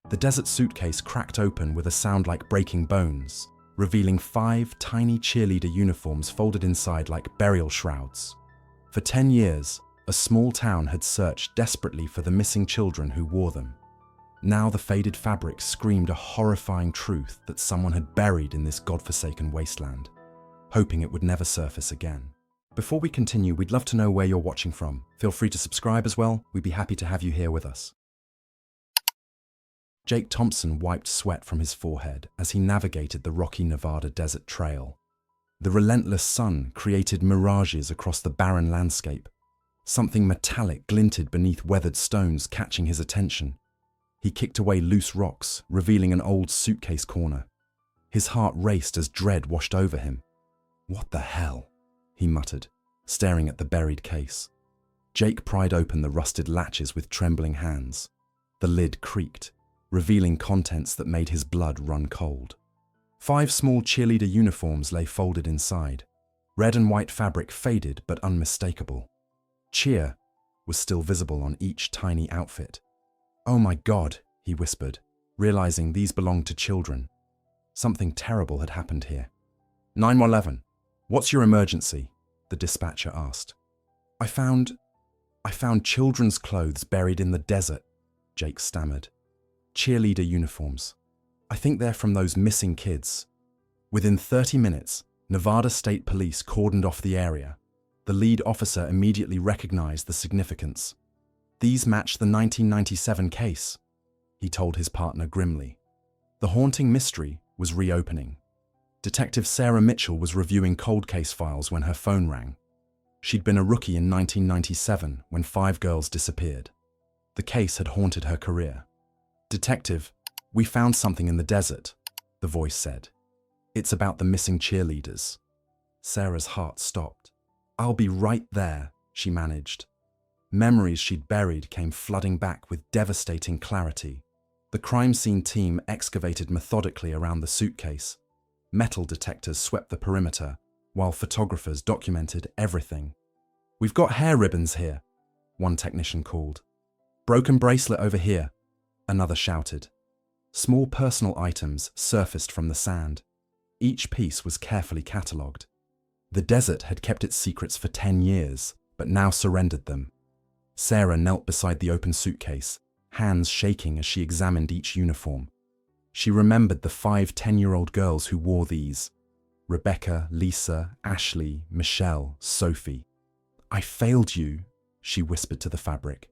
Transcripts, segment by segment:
The desert suitcase cracked open with a sound like breaking bones, revealing 5 tiny cheerleader uniforms folded inside like burial shrouds. For 10 years, a small town had searched desperately for the missing children who wore them. Now the faded fabric screamed a horrifying truth that someone had buried in this godforsaken wasteland, hoping it would never surface again. Before we continue, we'd love to know where you're watching from. Feel free to subscribe as well. We'd be happy to have you here with us. Jake Thompson wiped sweat from his forehead as he navigated the rocky Nevada desert trail. The relentless sun created mirages across the barren landscape. Something metallic glinted beneath weathered stones, catching his attention. He kicked away loose rocks, revealing an old suitcase corner. His heart raced as dread washed over him. "What the hell?" he muttered, staring at the buried case. Jake pried open the rusted latches with trembling hands. The lid creaked, revealing contents that made his blood run cold. 5 small cheerleader uniforms lay folded inside. Red and white fabric faded but unmistakable. Cheer was still visible on each tiny outfit. "Oh my God," he whispered, realizing these belonged to children. Something terrible had happened here. 911, what's your emergency?" the dispatcher asked. I found children's clothes buried in the desert," Jake stammered. "Cheerleader uniforms. I think they're from those missing kids." Within 30 minutes, Nevada State Police cordoned off the area. The lead officer immediately recognized the significance. "These match the 1997 case," he told his partner grimly. The haunting mystery was reopening. Detective Sarah Mitchell was reviewing cold case files when her phone rang. She'd been a rookie in 1997 when 5 girls disappeared. The case had haunted her career. "Detective, we found something in the desert," the voice said. "It's about the missing cheerleaders." Sarah's heart stopped. "I'll be right there," she managed. Memories she'd buried came flooding back with devastating clarity. The crime scene team excavated methodically around the suitcase. Metal detectors swept the perimeter, while photographers documented everything. "We've got hair ribbons here," one technician called. "Broken bracelet over here," another shouted. Small personal items surfaced from the sand. Each piece was carefully catalogued. The desert had kept its secrets for 10 years, but now surrendered them. Sarah knelt beside the open suitcase, hands shaking as she examined each uniform. She remembered the 5 10-year-old girls who wore these: Rebecca, Lisa, Ashley, Michelle, Sophie. "I failed you," she whispered to the fabric.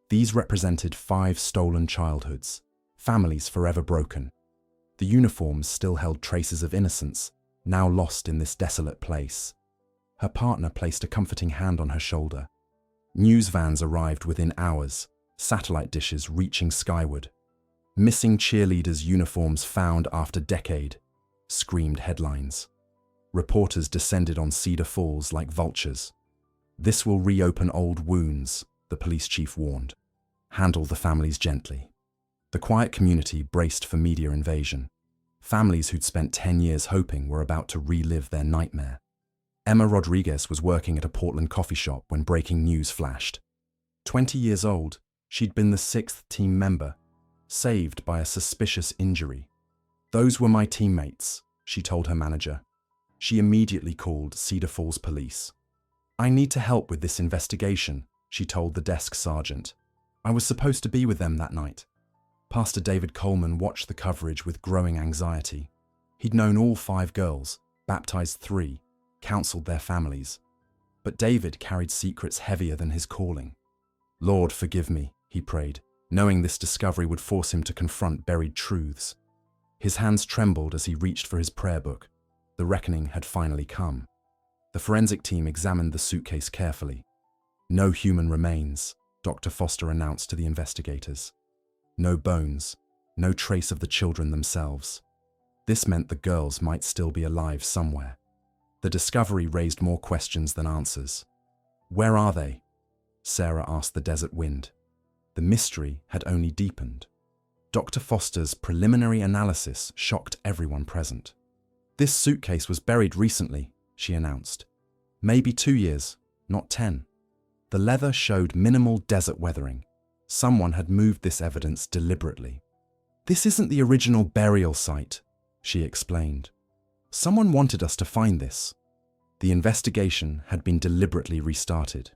These represented 5 stolen childhoods, families forever broken. The uniforms still held traces of innocence, now lost in this desolate place. Her partner placed a comforting hand on her shoulder. News vans arrived within hours, satellite dishes reaching skyward. "Missing cheerleaders' uniforms found after decade," screamed headlines. Reporters descended on Cedar Falls like vultures. "This will reopen old wounds," the police chief warned. "Handle the families gently." The quiet community braced for media invasion. Families who'd spent 10 years hoping were about to relive their nightmare. Emma Rodriguez was working at a Portland coffee shop when breaking news flashed. 20 years old, she'd been the 6th team member, saved by a suspicious injury. "Those were my teammates," she told her manager. She immediately called Cedar Falls police. "I need to help with this investigation," she told the desk sergeant. "I was supposed to be with them that night." Pastor David Coleman watched the coverage with growing anxiety. He'd known all 5 girls, baptized 3, counseled their families. But David carried secrets heavier than his calling. "Lord, forgive me," he prayed, knowing this discovery would force him to confront buried truths. His hands trembled as he reached for his prayer book. The reckoning had finally come. The forensic team examined the suitcase carefully. "No human remains," Dr. Foster announced to the investigators. "No bones, no trace of the children themselves." This meant the girls might still be alive somewhere. The discovery raised more questions than answers. "Where are they?" Sarah asked the desert wind. The mystery had only deepened. Dr. Foster's preliminary analysis shocked everyone present. "This suitcase was buried recently," she announced. "Maybe 2 years, not 10. The leather showed minimal desert weathering. Someone had moved this evidence deliberately." "This isn't the original burial site," she explained. "Someone wanted us to find this." The investigation had been deliberately restarted.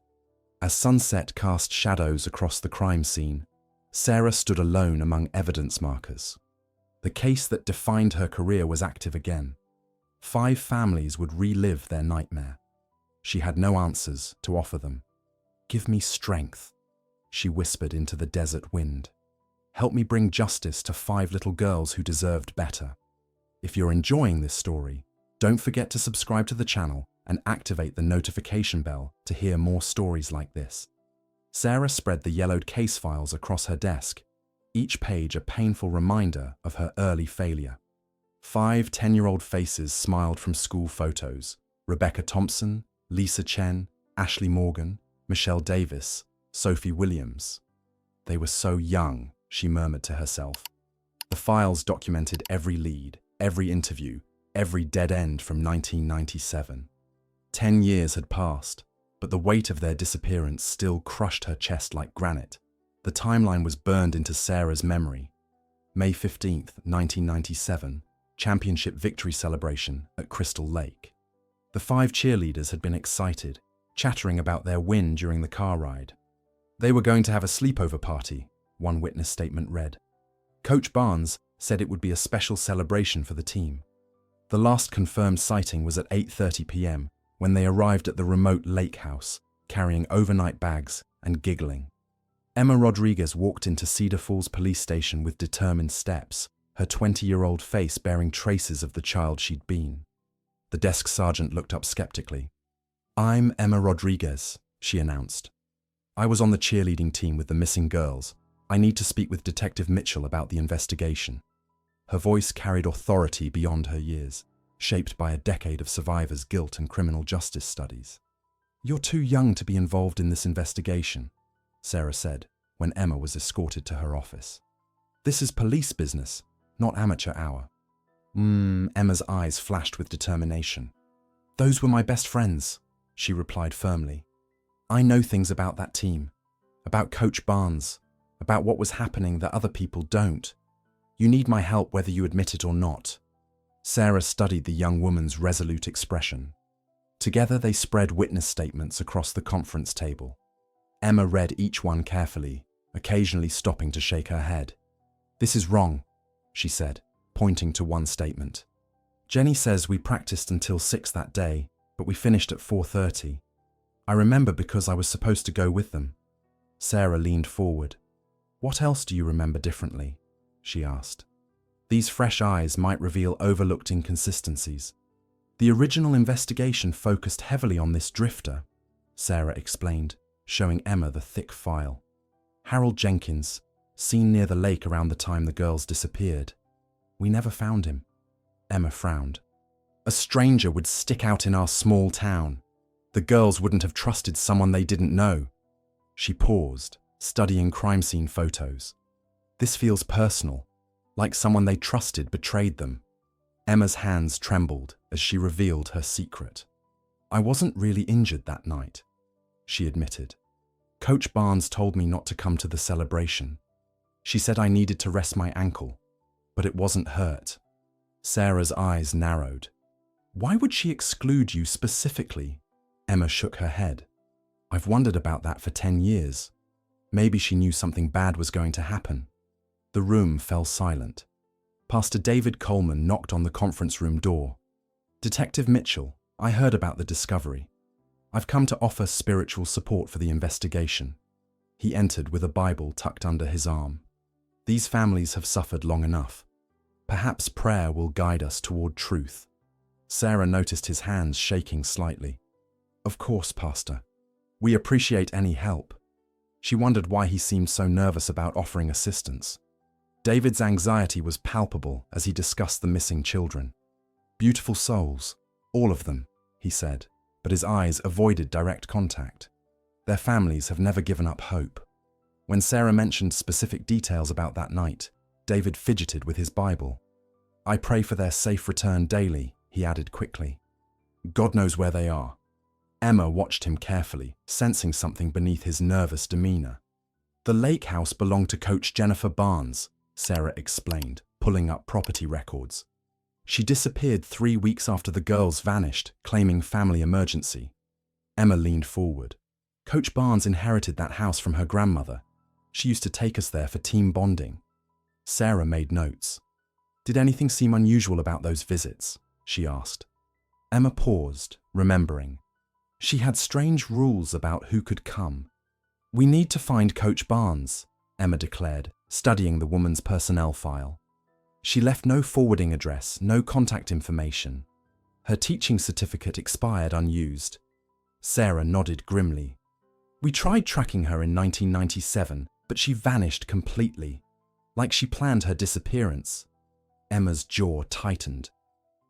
As sunset cast shadows across the crime scene, Sarah stood alone among evidence markers. The case that defined her career was active again. 5 families would relive their nightmare. She had no answers to offer them. "Give me strength," she whispered into the desert wind. "Help me bring justice to 5 little girls who deserved better." If you're enjoying this story, don't forget to subscribe to the channel and activate the notification bell to hear more stories like this. Sarah spread the yellowed case files across her desk, each page a painful reminder of her early failure. 5 10-year-old faces smiled from school photos: Rebecca Thompson, Lisa Chen, Ashley Morgan, Michelle Davis, Sophie Williams. They were so young, she murmured to herself. The files documented every lead, every interview, every dead end from 1997. 10 years had passed, but the weight of their disappearance still crushed her chest like granite. The timeline was burned into Sarah's memory. May 15, 1997, championship victory celebration at Crystal Lake. The 5 cheerleaders had been excited, chattering about their win during the car ride. They were going to have a sleepover party, one witness statement read. Coach Barnes said it would be a special celebration for the team. The last confirmed sighting was at 8:30 p.m. when they arrived at the remote lake house, carrying overnight bags and giggling. Emma Rodriguez walked into Cedar Falls Police Station with determined steps, her 20-year-old face bearing traces of the child she'd been. The desk sergeant looked up skeptically. "I'm Emma Rodriguez," she announced. "I was on the cheerleading team with the missing girls. I need to speak with Detective Mitchell about the investigation." Her voice carried authority beyond her years, shaped by a decade of survivors' guilt and criminal justice studies. "You're too young to be involved in this investigation," Sarah said when Emma was escorted to her office. "This is police business, not amateur hour." Emma's eyes flashed with determination. "Those were my best friends," she replied firmly. "I know things about that team, about Coach Barnes, about what was happening that other people don't. You need my help whether you admit it or not." Sarah studied the young woman's resolute expression. Together they spread witness statements across the conference table. Emma read each one carefully, occasionally stopping to shake her head. "This is wrong," she said, pointing to one statement. "Jenny says we practiced until 6 that day, but we finished at 4:30. I remember because I was supposed to go with them." Sarah leaned forward. "What else do you remember differently?" she asked. These fresh eyes might reveal overlooked inconsistencies. "The original investigation focused heavily on this drifter," Sarah explained, showing Emma the thick file. "Harold Jenkins, seen near the lake around the time the girls disappeared. We never found him." Emma frowned. "A stranger would stick out in our small town. The girls wouldn't have trusted someone they didn't know." She paused, studying crime scene photos. "This feels personal, like someone they trusted betrayed them." Emma's hands trembled as she revealed her secret. "I wasn't really injured that night," she admitted. "Coach Barnes told me not to come to the celebration. She said I needed to rest my ankle, but it wasn't hurt." Sarah's eyes narrowed. "Why would she exclude you specifically?" Emma shook her head. "I've wondered about that for 10 years. Maybe she knew something bad was going to happen." The room fell silent. Pastor David Coleman knocked on the conference room door. "Detective Mitchell, I heard about the discovery. I've come to offer spiritual support for the investigation." He entered with a Bible tucked under his arm. "These families have suffered long enough. Perhaps prayer will guide us toward truth." Sarah noticed his hands shaking slightly. "Of course, Pastor. We appreciate any help." She wondered why he seemed so nervous about offering assistance. David's anxiety was palpable as he discussed the missing children. "Beautiful souls, all of them," he said, but his eyes avoided direct contact. "Their families have never given up hope." When Sarah mentioned specific details about that night, David fidgeted with his Bible. "I pray for their safe return daily," he added quickly. "God knows where they are." Emma watched him carefully, sensing something beneath his nervous demeanor. "The lake house belonged to Coach Jennifer Barnes," Sarah explained, pulling up property records. She disappeared 3 weeks after the girls vanished, claiming family emergency. Emma leaned forward. Coach Barnes inherited that house from her grandmother. She used to take us there for team bonding. Sarah made notes. Did anything seem unusual about those visits? She asked. Emma paused, remembering. She had strange rules about who could come. We need to find Coach Barnes, Emma declared, studying the woman's personnel file. She left no forwarding address, no contact information. Her teaching certificate expired unused. Sarah nodded grimly. We tried tracking her in 1997, but she vanished completely, like she planned her disappearance. Emma's jaw tightened.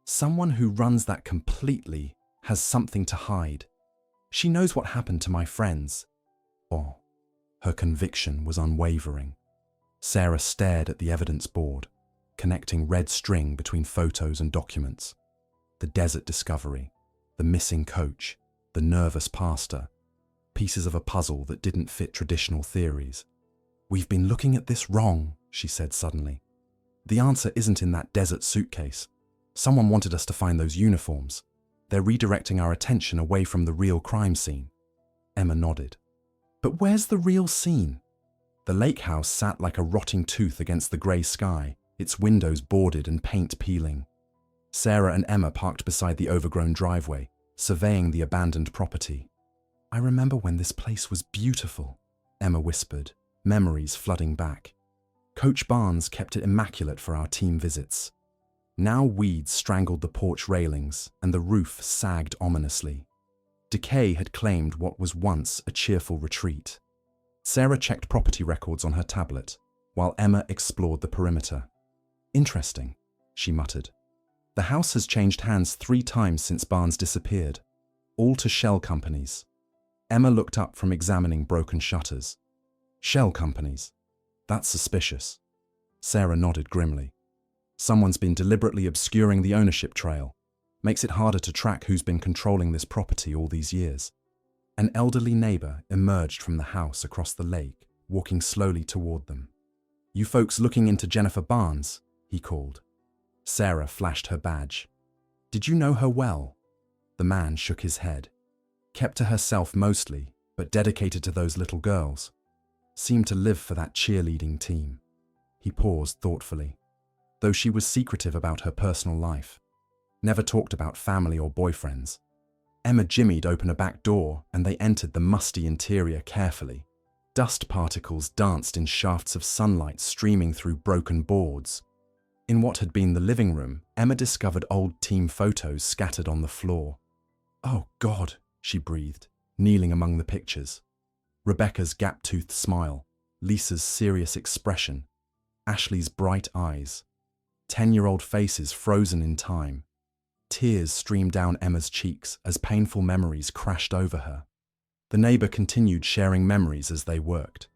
Someone who runs that completely has something to hide. She knows what happened to my friends. Oh, her conviction was unwavering. Sarah stared at the evidence board, connecting red string between photos and documents. The desert discovery, the missing coach, the nervous pastor, pieces of a puzzle that didn't fit traditional theories. We've been looking at this wrong, she said suddenly. The answer isn't in that desert suitcase. Someone wanted us to find those uniforms. They're redirecting our attention away from the real crime scene. Emma nodded. But where's the real scene? The lake house sat like a rotting tooth against the grey sky, its windows boarded and paint peeling. Sarah and Emma parked beside the overgrown driveway, surveying the abandoned property. I remember when this place was beautiful, Emma whispered, memories flooding back. Coach Barnes kept it immaculate for our team visits. Now weeds strangled the porch railings and the roof sagged ominously. Decay had claimed what was once a cheerful retreat. Sarah checked property records on her tablet, while Emma explored the perimeter. Interesting, she muttered. The house has changed hands 3 times since Barnes disappeared, all to shell companies. Emma looked up from examining broken shutters. Shell companies? That's suspicious. Sarah nodded grimly. Someone's been deliberately obscuring the ownership trail. Makes it harder to track who's been controlling this property all these years. An elderly neighbor emerged from the house across the lake, walking slowly toward them. You folks looking into Jennifer Barnes? He called. Sarah flashed her badge. Did you know her well? The man shook his head. Kept to herself mostly, but dedicated to those little girls. Seemed to live for that cheerleading team. He paused thoughtfully. Though she was secretive about her personal life. Never talked about family or boyfriends. Emma jimmied open a back door and they entered the musty interior carefully. Dust particles danced in shafts of sunlight streaming through broken boards. In what had been the living room, Emma discovered old team photos scattered on the floor. Oh God, she breathed, kneeling among the pictures. Rebecca's gap-toothed smile, Lisa's serious expression, Ashley's bright eyes. 10-year-old faces frozen in time. Tears streamed down Emma's cheeks as painful memories crashed over her. The neighbor continued sharing memories as they worked.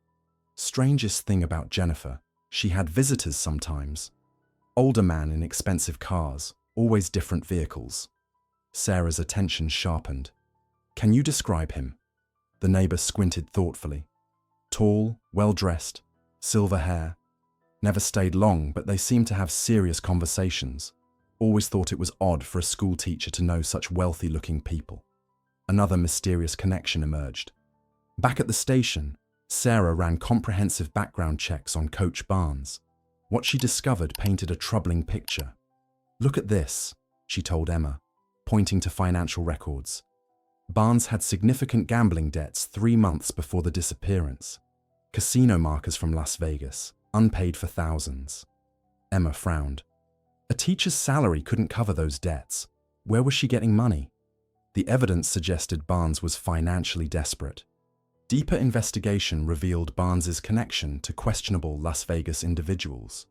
Strangest thing about Jennifer, she had visitors sometimes. Older man in expensive cars, always different vehicles. Sarah's attention sharpened. Can you describe him? The neighbor squinted thoughtfully. Tall, well-dressed, silver hair. Never stayed long, but they seemed to have serious conversations. Always thought it was odd for a school teacher to know such wealthy-looking people. Another mysterious connection emerged. Back at the station, Sarah ran comprehensive background checks on Coach Barnes. What she discovered painted a troubling picture. Look at this, she told Emma, pointing to financial records. Barnes had significant gambling debts 3 months before the disappearance. Casino markers from Las Vegas, unpaid for thousands. Emma frowned. A teacher's salary couldn't cover those debts. Where was she getting money? The evidence suggested Barnes was financially desperate. Deeper investigation revealed Barnes's connection to questionable Las Vegas individuals.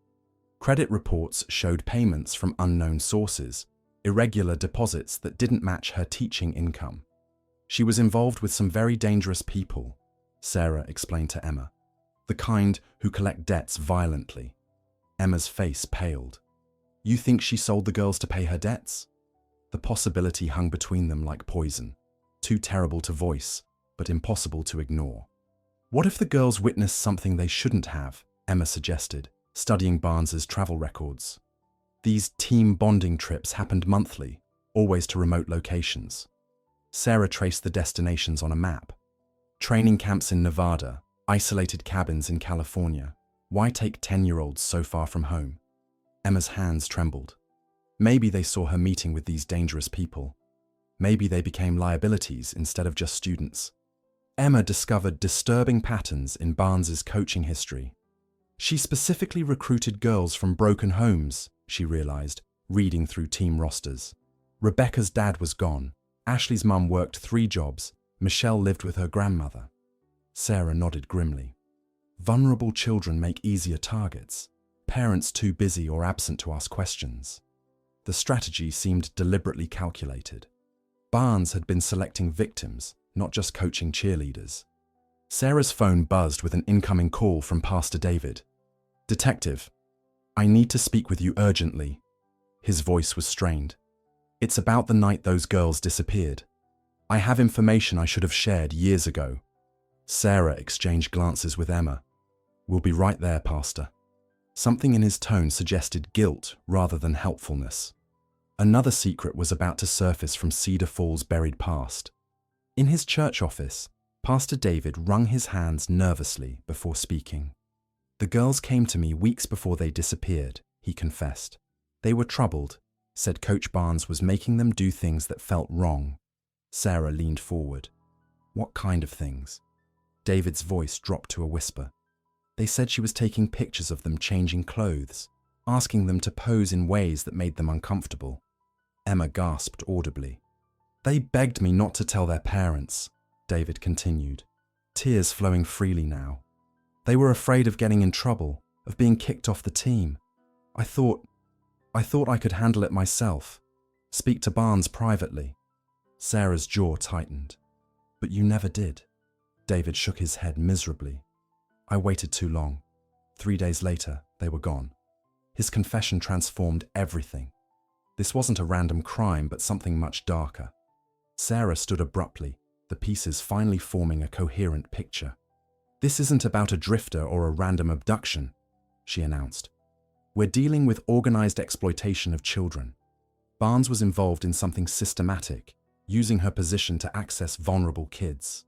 Credit reports showed payments from unknown sources, irregular deposits that didn't match her teaching income. She was involved with some very dangerous people, Sarah explained to Emma. The kind who collect debts violently. Emma's face paled. You think she sold the girls to pay her debts? The possibility hung between them like poison, too terrible to voice, but impossible to ignore. What if the girls witnessed something they shouldn't have? Emma suggested, studying Barnes's travel records. These team bonding trips happened monthly, always to remote locations. Sarah traced the destinations on a map. Training camps in Nevada, isolated cabins in California. Why take 10-year-olds so far from home? Emma's hands trembled. Maybe they saw her meeting with these dangerous people. Maybe they became liabilities instead of just students. Emma discovered disturbing patterns in Barnes's coaching history. She specifically recruited girls from broken homes, she realized, reading through team rosters. Rebecca's dad was gone. Ashley's mum worked 3 jobs. Michelle lived with her grandmother. Sarah nodded grimly. Vulnerable children make easier targets. Parents too busy or absent to ask questions. The strategy seemed deliberately calculated. Barnes had been selecting victims, not just coaching cheerleaders. Sarah's phone buzzed with an incoming call from Pastor David. "Detective, I need to speak with you urgently." His voice was strained. "It's about the night those girls disappeared. I have information I should have shared years ago." Sarah exchanged glances with Emma. "We'll be right there, Pastor." Something in his tone suggested guilt rather than helpfulness. Another secret was about to surface from Cedar Falls' buried past. In his church office, Pastor David wrung his hands nervously before speaking. "The girls came to me weeks before they disappeared," he confessed. "They were troubled, said Coach Barnes was making them do things that felt wrong." Sarah leaned forward. "What kind of things?" David's voice dropped to a whisper. "They said she was taking pictures of them changing clothes, asking them to pose in ways that made them uncomfortable." Emma gasped audibly. "They begged me not to tell their parents," David continued, tears flowing freely now. "They were afraid of getting in trouble, of being kicked off the team. I thought I could handle it myself, speak to Barnes privately." Sarah's jaw tightened. "But you never did." David shook his head miserably. "I waited too long. 3 days later, they were gone." His confession transformed everything. This wasn't a random crime, but something much darker. Sarah stood abruptly, the pieces finally forming a coherent picture. "This isn't about a drifter or a random abduction," she announced. "We're dealing with organized exploitation of children. Barnes was involved in something systematic, using her position to access vulnerable kids."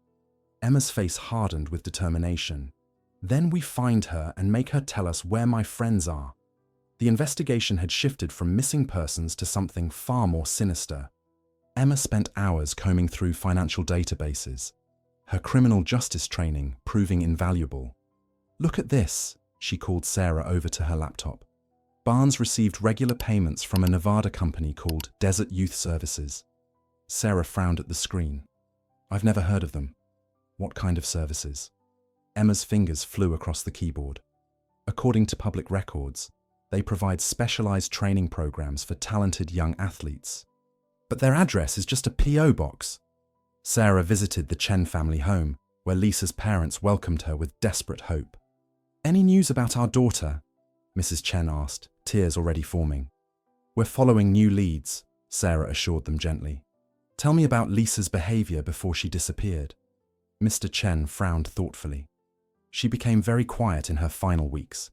Emma's face hardened with determination. "Then we find her and make her tell us where my friends are." The investigation had shifted from missing persons to something far more sinister. Emma spent hours combing through financial databases, her criminal justice training proving invaluable. "Look at this," she called Sarah over to her laptop. Barnes received regular payments from a Nevada company called Desert Youth Services. Sarah frowned at the screen. "I've never heard of them." "What kind of services?" Emma's fingers flew across the keyboard. "According to public records, they provide specialized training programs for talented young athletes." "But their address is just a P.O. box." Sarah visited the Chen family home, where Lisa's parents welcomed her with desperate hope. "Any news about our daughter?" Mrs. Chen asked, tears already forming. "We're following new leads," Sarah assured them gently. "Tell me about Lisa's behavior before she disappeared." Mr. Chen frowned thoughtfully. "She became very quiet in her final weeks.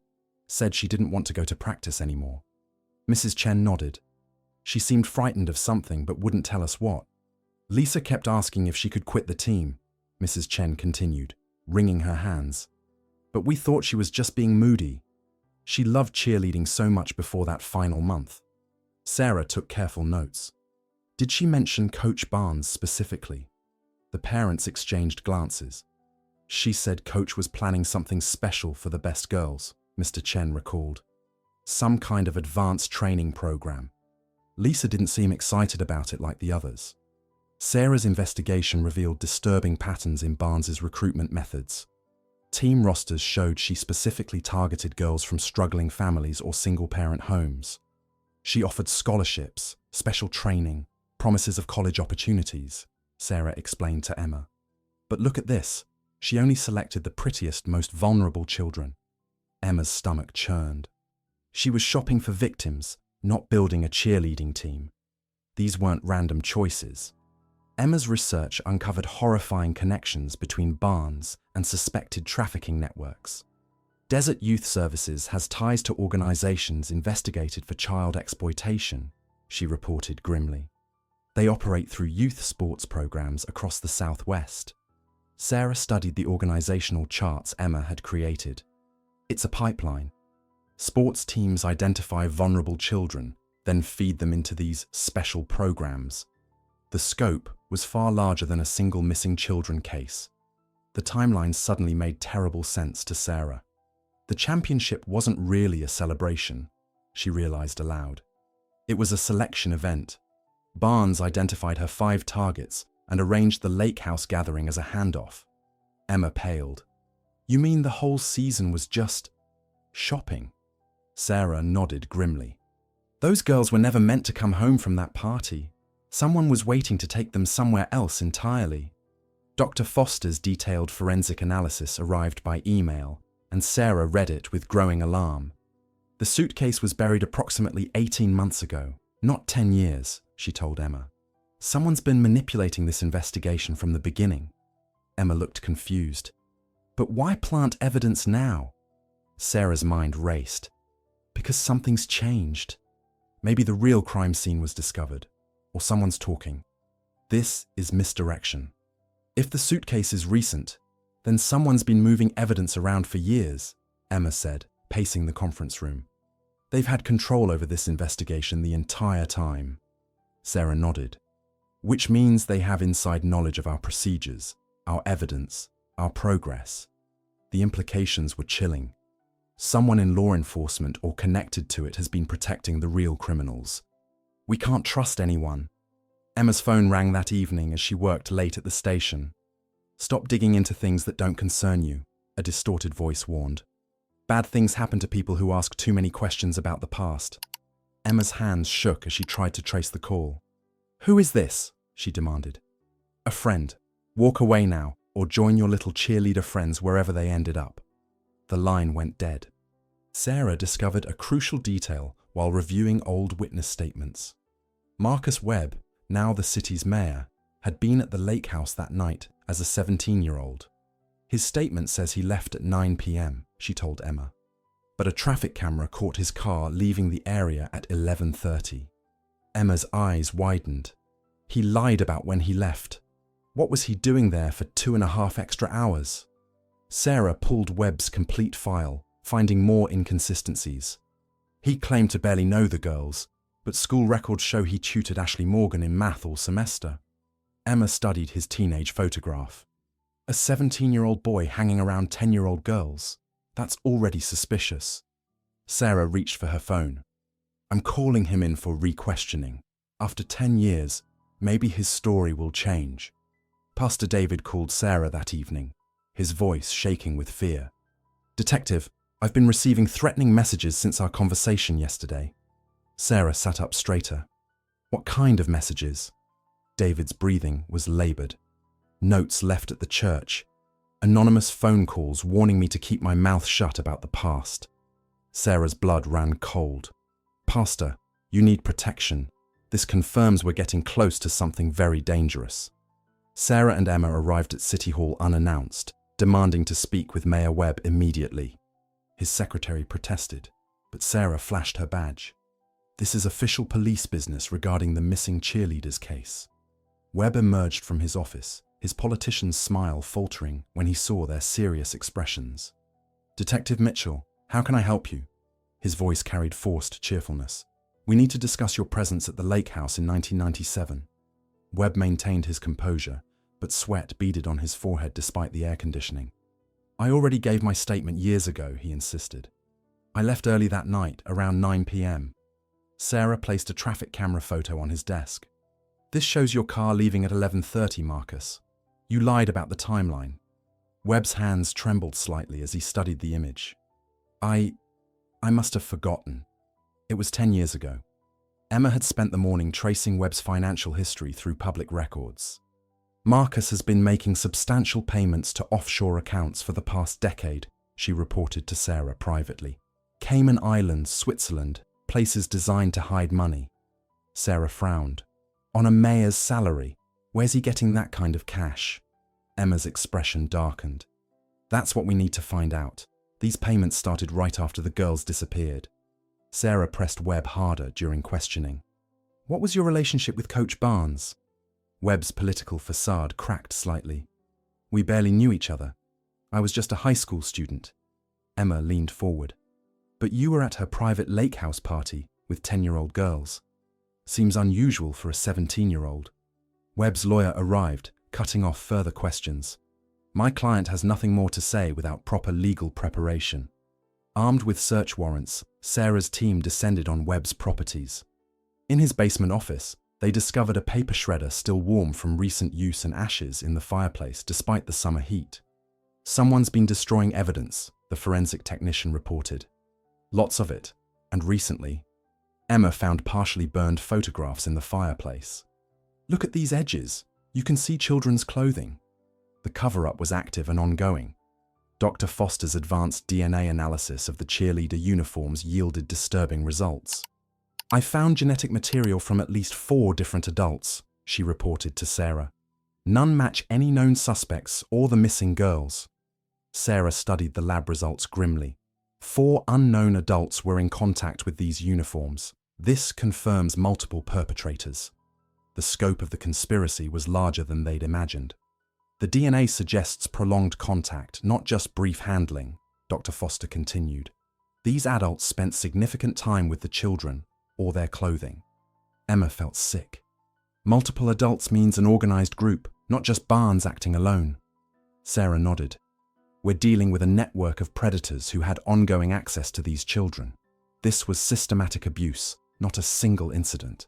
Said she didn't want to go to practice anymore." Mrs. Chen nodded. "She seemed frightened of something but wouldn't tell us what. Lisa kept asking if she could quit the team," Mrs. Chen continued, wringing her hands. "But we thought she was just being moody. She loved cheerleading so much before that final month." Sarah took careful notes. "Did she mention Coach Barnes specifically?" The parents exchanged glances. "She said Coach was planning something special for the best girls," Mr. Chen recalled. "Some kind of advanced training program. Lisa didn't seem excited about it like the others." Sarah's investigation revealed disturbing patterns in Barnes's recruitment methods. Team rosters showed she specifically targeted girls from struggling families or single-parent homes. She offered scholarships, special training, promises of college opportunities, Sarah explained to Emma. "But look at this. She only selected the prettiest, most vulnerable children." Emma's stomach churned. She was shopping for victims, not building a cheerleading team. These weren't random choices. Emma's research uncovered horrifying connections between Barnes and suspected trafficking networks. Desert Youth Services has ties to organizations investigated for child exploitation, she reported grimly. They operate through youth sports programs across the Southwest. Sarah studied the organizational charts Emma had created. It's a pipeline. Sports teams identify vulnerable children, then feed them into these special programs. The scope was far larger than a single missing children case. The timeline suddenly made terrible sense to Sarah. The championship wasn't really a celebration, she realized aloud. It was a selection event. Barnes identified her 5 targets and arranged the lake house gathering as a handoff. Emma paled. You mean the whole season was just shopping? Sarah nodded grimly. Those girls were never meant to come home from that party. Someone was waiting to take them somewhere else entirely. Dr. Foster's detailed forensic analysis arrived by email, and Sarah read it with growing alarm. The suitcase was buried approximately 18 months ago, not 10 years, she told Emma. Someone's been manipulating this investigation from the beginning. Emma looked confused. But why plant evidence now? Sarah's mind raced. Because something's changed. Maybe the real crime scene was discovered, or someone's talking. This is misdirection. If the suitcase is recent, then someone's been moving evidence around for years, Emma said, pacing the conference room. They've had control over this investigation the entire time. Sarah nodded. Which means they have inside knowledge of our procedures, our evidence, our progress. The implications were chilling. Someone in law enforcement or connected to it has been protecting the real criminals. We can't trust anyone. Emma's phone rang that evening as she worked late at the station. Stop digging into things that don't concern you, a distorted voice warned. Bad things happen to people who ask too many questions about the past. Emma's hands shook as she tried to trace the call. Who is this? She demanded. A friend. Walk away now, or join your little cheerleader friends wherever they ended up. The line went dead. Sarah discovered a crucial detail while reviewing old witness statements. Marcus Webb, now the city's mayor, had been at the lake house that night as a 17-year-old. His statement says he left at 9 p.m., she told Emma. But a traffic camera caught his car leaving the area at 11:30. Emma's eyes widened. He lied about when he left. What was he doing there for 2.5 extra hours? Sarah pulled Webb's complete file, finding more inconsistencies. He claimed to barely know the girls, but school records show he tutored Ashley Morgan in math all semester. Emma studied his teenage photograph. A 17-year-old boy hanging around 10-year-old girls. That's already suspicious. Sarah reached for her phone. I'm calling him in for re-questioning. After 10 years, maybe his story will change. Pastor David called Sarah that evening, his voice shaking with fear. Detective, I've been receiving threatening messages since our conversation yesterday. Sarah sat up straighter. What kind of messages? David's breathing was labored. Notes left at the church. Anonymous phone calls warning me to keep my mouth shut about the past. Sarah's blood ran cold. Pastor, you need protection. This confirms we're getting close to something very dangerous. Sarah and Emma arrived at City Hall unannounced, demanding to speak with Mayor Webb immediately. His secretary protested, but Sarah flashed her badge. This is official police business regarding the missing cheerleaders case. Webb emerged from his office, his politician's smile faltering when he saw their serious expressions. Detective Mitchell, how can I help you? His voice carried forced cheerfulness. We need to discuss your presence at the lake house in 1997. Webb maintained his composure, but sweat beaded on his forehead despite the air conditioning. I already gave my statement years ago, he insisted. I left early that night, around 9 p.m. Sarah placed a traffic camera photo on his desk. This shows your car leaving at 11:30, Marcus. You lied about the timeline. Webb's hands trembled slightly as he studied the image. I must have forgotten. It was 10 years ago. Emma had spent the morning tracing Webb's financial history through public records. Marcus has been making substantial payments to offshore accounts for the past decade, she reported to Sarah privately. Cayman Islands, Switzerland, places designed to hide money. Sarah frowned. On a mayor's salary, where's he getting that kind of cash? Emma's expression darkened. That's what we need to find out. These payments started right after the girls disappeared. Sarah pressed Webb harder during questioning. What was your relationship with Coach Barnes? Webb's political facade cracked slightly. We barely knew each other. I was just a high school student. Emma leaned forward. But you were at her private lake house party with 10-year-old girls. Seems unusual for a 17-year-old. Webb's lawyer arrived, cutting off further questions. My client has nothing more to say without proper legal preparation. Armed with search warrants, Sarah's team descended on Webb's properties. In his basement office, they discovered a paper shredder still warm from recent use and ashes in the fireplace despite the summer heat. Someone's been destroying evidence, the forensic technician reported. Lots of it, and recently. Emma found partially burned photographs in the fireplace. Look at these edges. You can see children's clothing. The cover-up was active and ongoing. Dr. Foster's advanced DNA analysis of the cheerleader uniforms yielded disturbing results. I found genetic material from at least 4 different adults, she reported to Sarah. None match any known suspects or the missing girls. Sarah studied the lab results grimly. 4 unknown adults were in contact with these uniforms. This confirms multiple perpetrators. The scope of the conspiracy was larger than they'd imagined. The DNA suggests prolonged contact, not just brief handling, Dr. Foster continued. These adults spent significant time with the children or their clothing. Emma felt sick. Multiple adults means an organized group, not just Barnes acting alone. Sarah nodded. We're dealing with a network of predators who had ongoing access to these children. This was systematic abuse, not a single incident.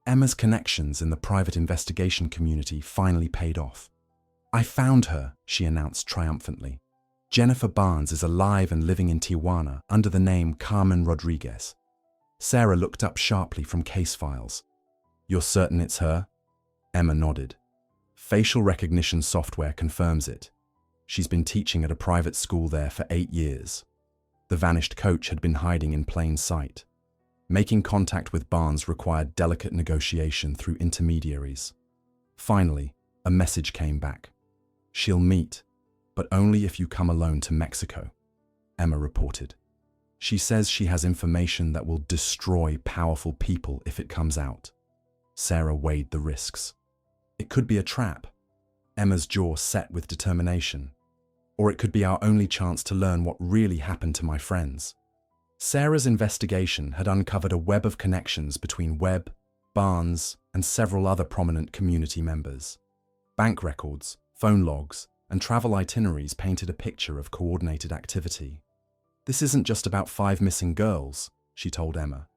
Emma's connections in the private investigation community finally paid off. I found her, she announced triumphantly. Jennifer Barnes is alive and living in Tijuana under the name Carmen Rodriguez. Sarah looked up sharply from case files. You're certain it's her? Emma nodded. Facial recognition software confirms it. She's been teaching at a private school there for 8 years. The vanished coach had been hiding in plain sight. Making contact with Barnes required delicate negotiation through intermediaries. Finally, a message came back. She'll meet, but only if you come alone to Mexico, Emma reported. She says she has information that will destroy powerful people if it comes out. Sarah weighed the risks. It could be a trap. Emma's jaw set with determination. Or it could be our only chance to learn what really happened to my friends. Sarah's investigation had uncovered a web of connections between Webb, Barnes, and several other prominent community members. Bank records, phone logs, and travel itineraries painted a picture of coordinated activity. This isn't just about 5 missing girls, she told Emma.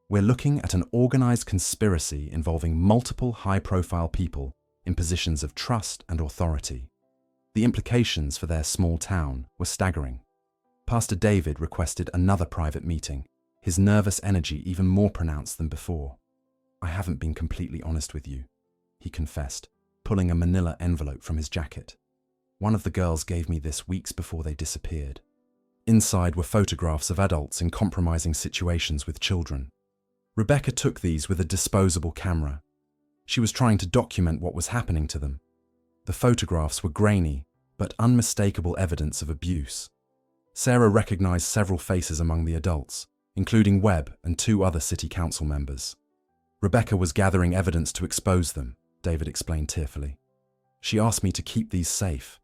We're looking at an organized conspiracy involving multiple high-profile people in positions of trust and authority. The implications for their small town were staggering. Pastor David requested another private meeting, his nervous energy even more pronounced than before. I haven't been completely honest with you, he confessed, pulling a manila envelope from his jacket. One of the girls gave me this weeks before they disappeared. Inside were photographs of adults in compromising situations with children. Rebecca took these with a disposable camera. She was trying to document what was happening to them. The photographs were grainy, but unmistakable evidence of abuse. Sarah recognized several faces among the adults, including Webb and 2 other city council members. Rebecca was gathering evidence to expose them, David explained tearfully. She asked me to keep these safe.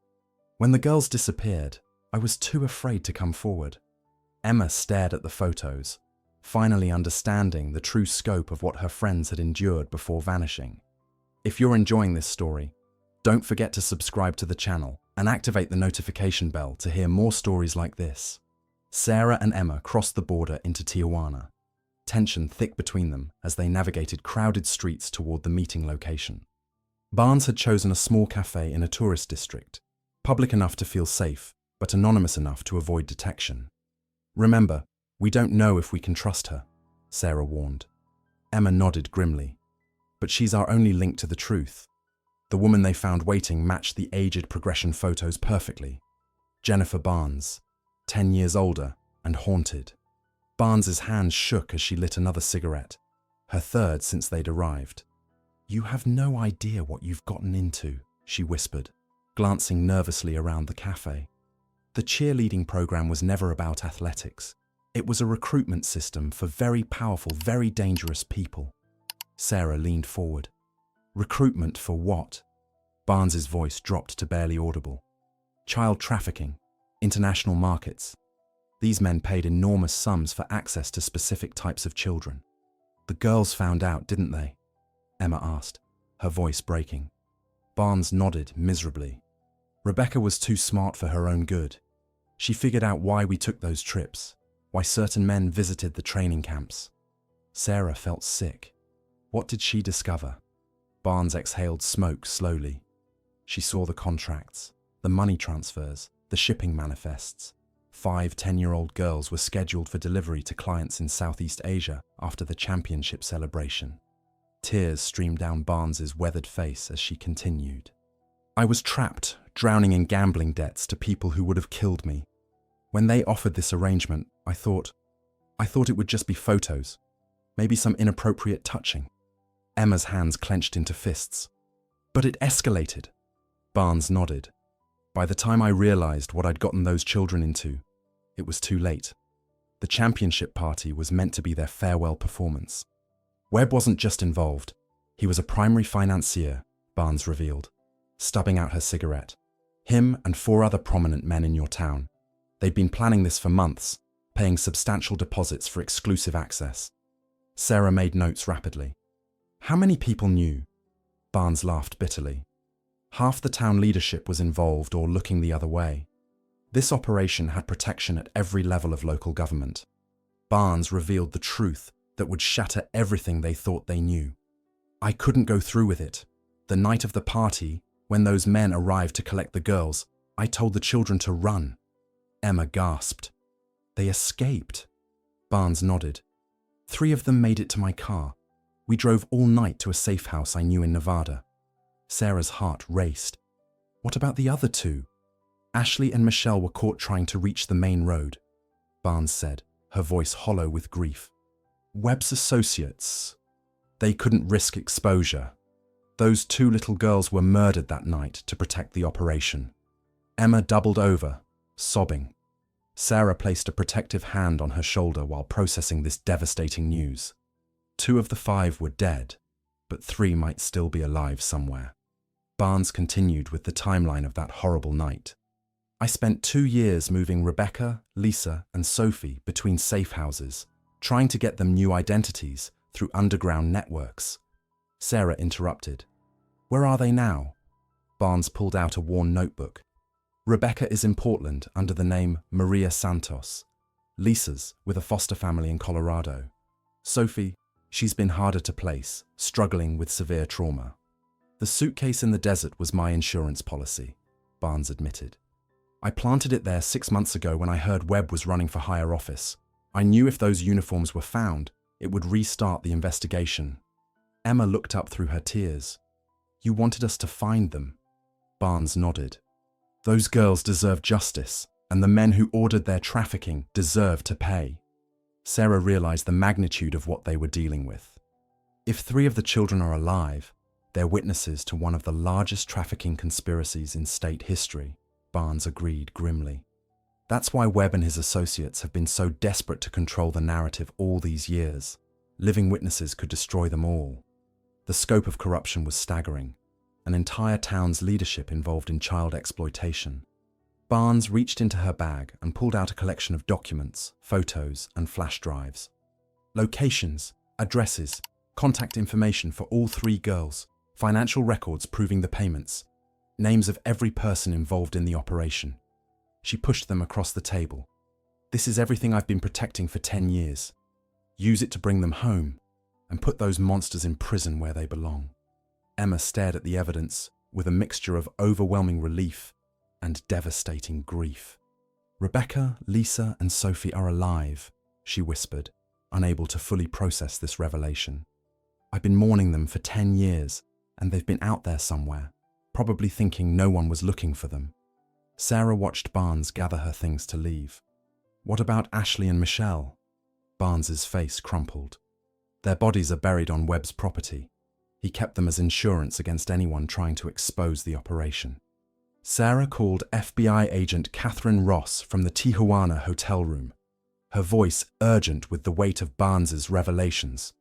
When the girls disappeared, I was too afraid to come forward. Emma stared at the photos, finally understanding the true scope of what her friends had endured before vanishing. If you're enjoying this story, don't forget to subscribe to the channel and activate the notification bell to hear more stories like this. Sarah and Emma crossed the border into Tijuana, tension thick between them as they navigated crowded streets toward the meeting location. Barnes had chosen a small cafe in a tourist district, public enough to feel safe, but anonymous enough to avoid detection. Remember, we don't know if we can trust her, Sarah warned. Emma nodded grimly. But she's our only link to the truth. The woman they found waiting matched the aged progression photos perfectly. Jennifer Barnes, 10 years older and haunted. Barnes's hands shook as she lit another cigarette, her third since they'd arrived. You have no idea what you've gotten into, she whispered, glancing nervously around the cafe. The cheerleading program was never about athletics. It was a recruitment system for very powerful, very dangerous people. Sarah leaned forward. Recruitment for what? Barnes's voice dropped to barely audible. Child trafficking, international markets. These men paid enormous sums for access to specific types of children. The girls found out, didn't they? Emma asked, her voice breaking. Barnes nodded miserably. Rebecca was too smart for her own good. She figured out why we took those trips, why certain men visited the training camps. Sarah felt sick. What did she discover? Barnes exhaled smoke slowly. She saw the contracts, the money transfers, the shipping manifests. 5 10-year-old girls were scheduled for delivery to clients in Southeast Asia after the championship celebration. Tears streamed down Barnes's weathered face as she continued. I was trapped, drowning in gambling debts to people who would have killed me. When they offered this arrangement, I thought it would just be photos, maybe some inappropriate touching. Emma's hands clenched into fists. But it escalated. Barnes nodded. By the time I realized what I'd gotten those children into, it was too late. The championship party was meant to be their farewell performance. Webb wasn't just involved. He was a primary financier, Barnes revealed, stubbing out her cigarette. Him and 4 other prominent men in your town. They'd been planning this for months, paying substantial deposits for exclusive access. Sarah made notes rapidly. How many people knew? Barnes laughed bitterly. Half the town leadership was involved or looking the other way. This operation had protection at every level of local government. Barnes revealed the truth that would shatter everything they thought they knew. I couldn't go through with it. The night of the party, when those men arrived to collect the girls, I told the children to run. Emma gasped. They escaped. Barnes nodded. 3 of them made it to my car. We drove all night to a safe house I knew in Nevada. Sarah's heart raced. What about the other 2? Ashley and Michelle were caught trying to reach the main road, Barnes said, her voice hollow with grief. Webb's associates. They couldn't risk exposure. Those 2 little girls were murdered that night to protect the operation. Emma doubled over, sobbing. Sarah placed a protective hand on her shoulder while processing this devastating news. 2 of the 5 were dead, but 3 might still be alive somewhere. Barnes continued with the timeline of that horrible night. I spent 2 years moving Rebecca, Lisa, and Sophie between safe houses, trying to get them new identities through underground networks. Sarah interrupted. Where are they now? Barnes pulled out a worn notebook. Rebecca is in Portland under the name Maria Santos. Lisa's with a foster family in Colorado. Sophie, she's been harder to place, struggling with severe trauma. The suitcase in the desert was my insurance policy, Barnes admitted. I planted it there 6 months ago when I heard Webb was running for higher office. I knew if those uniforms were found, it would restart the investigation. Emma looked up through her tears. You wanted us to find them. Barnes nodded. Those girls deserve justice, and the men who ordered their trafficking deserve to pay. Sarah realized the magnitude of what they were dealing with. If 3 of the children are alive, they're witnesses to one of the largest trafficking conspiracies in state history, Barnes agreed grimly. That's why Webb and his associates have been so desperate to control the narrative all these years. Living witnesses could destroy them all. The scope of corruption was staggering. An entire town's leadership involved in child exploitation. Barnes reached into her bag and pulled out a collection of documents, photos, and flash drives. Locations, addresses, contact information for all 3 girls, financial records proving the payments, names of every person involved in the operation. She pushed them across the table. This is everything I've been protecting for 10 years. Use it to bring them home and put those monsters in prison where they belong. Emma stared at the evidence with a mixture of overwhelming relief and devastating grief. Rebecca, Lisa, and Sophie are alive, she whispered, unable to fully process this revelation. I've been mourning them for 10 years, and they've been out there somewhere, probably thinking no one was looking for them. Sarah watched Barnes gather her things to leave. What about Ashley and Michelle? Barnes's face crumpled. Their bodies are buried on Webb's property. He kept them as insurance against anyone trying to expose the operation. Sarah called FBI agent Catherine Ross from the Tijuana hotel room, her voice urgent with the weight of Barnes's revelations.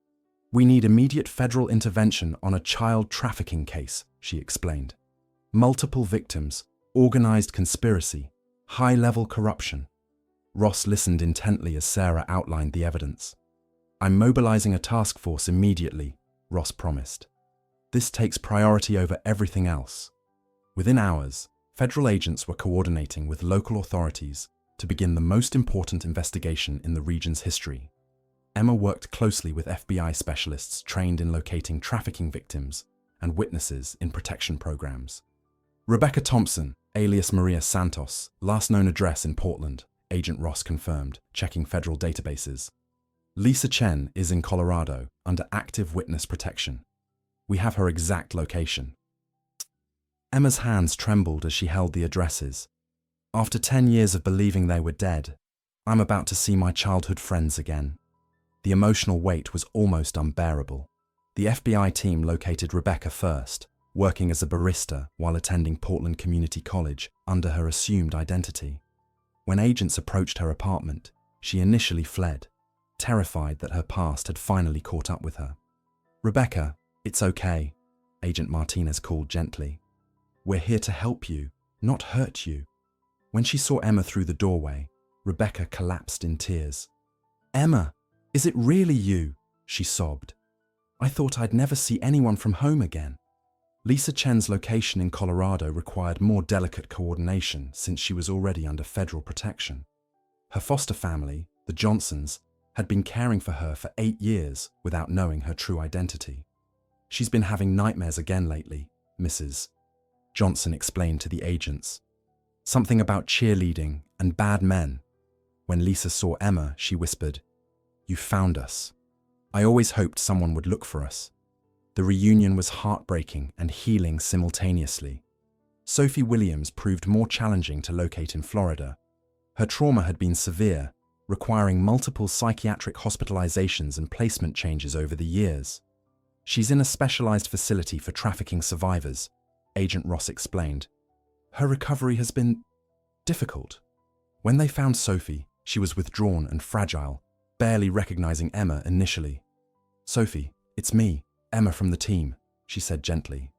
"We need immediate federal intervention on a child trafficking case," she explained. "Multiple victims, organized conspiracy, high-level corruption." Ross listened intently as Sarah outlined the evidence. "I'm mobilizing a task force immediately," Ross promised. "This takes priority over everything else." Within hours, federal agents were coordinating with local authorities to begin the most important investigation in the region's history. Emma worked closely with FBI specialists trained in locating trafficking victims and witnesses in protection programs. Rebecca Thompson, alias Maria Santos, last known address in Portland, Agent Ross confirmed, checking federal databases. Lisa Chen is in Colorado, under active witness protection. We have her exact location. Emma's hands trembled as she held the addresses. After 10 years of believing they were dead, I'm about to see my childhood friends again. The emotional weight was almost unbearable. The FBI team located Rebecca first, working as a barista while attending Portland Community College under her assumed identity. When agents approached her apartment, she initially fled, terrified that her past had finally caught up with her. "Rebecca, it's okay," Agent Martinez called gently. "We're here to help you, not hurt you." When she saw Emma through the doorway, Rebecca collapsed in tears. "Emma, is it really you?" she sobbed. "I thought I'd never see anyone from home again." Lisa Chen's location in Colorado required more delicate coordination since she was already under federal protection. Her foster family, the Johnsons, had been caring for her for 8 years without knowing her true identity. "She's been having nightmares again lately, Mrs. Johnson explained to the agents. "Something about cheerleading and bad men." When Lisa saw Emma, she whispered, "You found us. I always hoped someone would look for us." The reunion was heartbreaking and healing simultaneously. Sophie Williams proved more challenging to locate in Florida. Her trauma had been severe, requiring multiple psychiatric hospitalizations and placement changes over the years. "She's in a specialized facility for trafficking survivors," Agent Ross explained. "Her recovery has been difficult." When they found Sophie, she was withdrawn and fragile, barely recognizing Emma initially. "Sophie, it's me, Emma from the team," she said gently.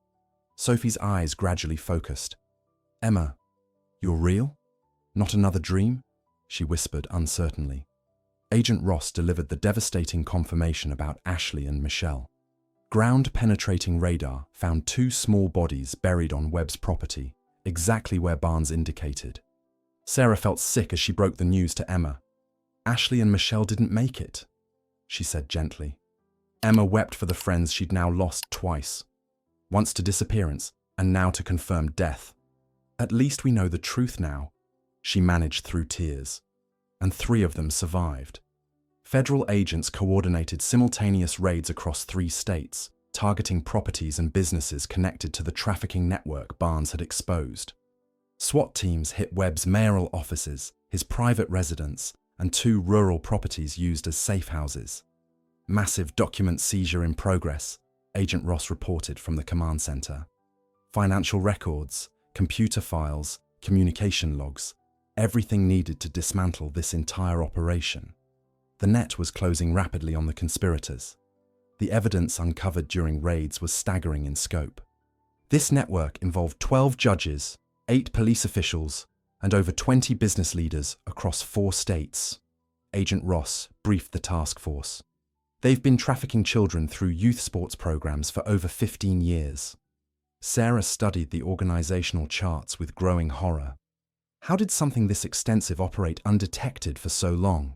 Sophie's eyes gradually focused. "Emma, you're real? Not another dream?" she whispered uncertainly. Agent Ross delivered the devastating confirmation about Ashley and Michelle. Ground-penetrating radar found 2 small bodies buried on Webb's property, exactly where Barnes indicated. Sarah felt sick as she broke the news to Emma. "Ashley and Michelle didn't make it," she said gently. Emma wept for the friends she'd now lost twice, once to disappearance and now to confirmed death. "At least we know the truth now," she managed through tears. And 3 of them survived. Federal agents coordinated simultaneous raids across 3 states, targeting properties and businesses connected to the trafficking network Barnes had exposed. SWAT teams hit Webb's mayoral offices, his private residence, and 2 rural properties used as safe houses. "Massive document seizure in progress," Agent Ross reported from the command center. "Financial records, computer files, communication logs, everything needed to dismantle this entire operation." The net was closing rapidly on the conspirators. The evidence uncovered during raids was staggering in scope. This network involved 12 judges, 8 police officials, and over 20 business leaders across 4 states. Agent Ross briefed the task force. "They've been trafficking children through youth sports programs for over 15 years. Sarah studied the organizational charts with growing horror. How did something this extensive operate undetected for so long?